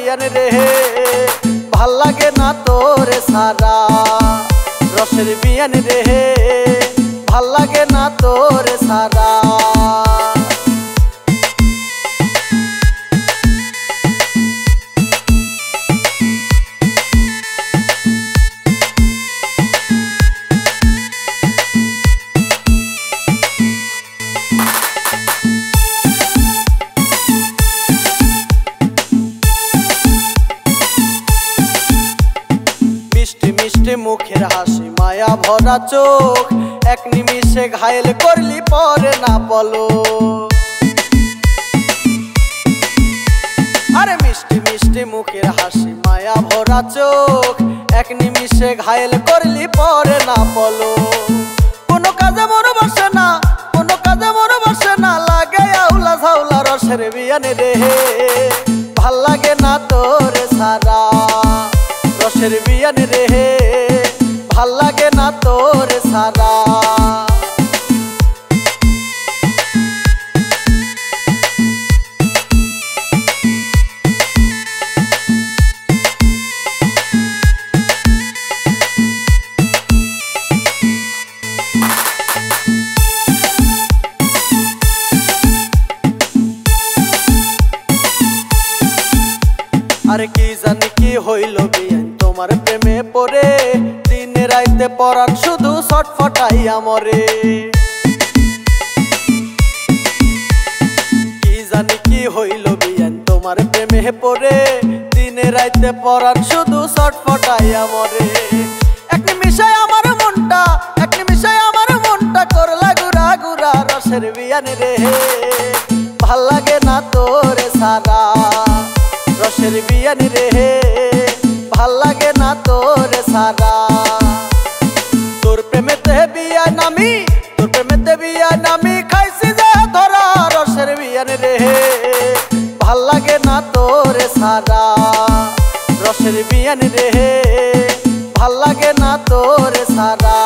বিয়ান রে ভাল লাগে না তোরে সারা রসের বিয়ান রে ভাল লাগে না তোরে সারা মুখের হাসি মায়া ভরা চোখ এক নিমিষে ঘায়েল করলি পরে না বলো আরে মিষ্টি মিষ্টি মুখের হাসি মায়া ভরা চোখ এক নিমিষে ঘায়েল করলি পরে না বলো কোনো কাজে মন বসে না কোনো কাজে মন বসে না লাগে আউলা ঝাউলা রসের বিয়ান রে ভাল লাগে না তোরে সারা রসের বিয়ান রে ভাল লাগে না তোরে সারা আরে কি জানি কি হইল বিয়ান তোমার প্রেমে পড়ে দিনে রাইতে পরাণ শুধু ছটফটাইয়া মরে কি জানি কি হইল বিয়ান তোমার প্রেমে পড়ে দিনে রাইতে পরাণ শুধু ছটফটাইয়া মরে এক নিমিষে আমার মনটা করলা গুড়া গুড়া রসের বিয়ান রে ভাল লাগে না তোরে সারা রসের বিয়ান রে ভাল লাগে না তোরে সারা তোর প্রেমেতে বিয়ান আমি খাইছি যে ধরা রসের বিয়ান রে ভাল লাগে না তোরে সারা রসের বিয়ান রে ভাল লাগে না তোরে সারা।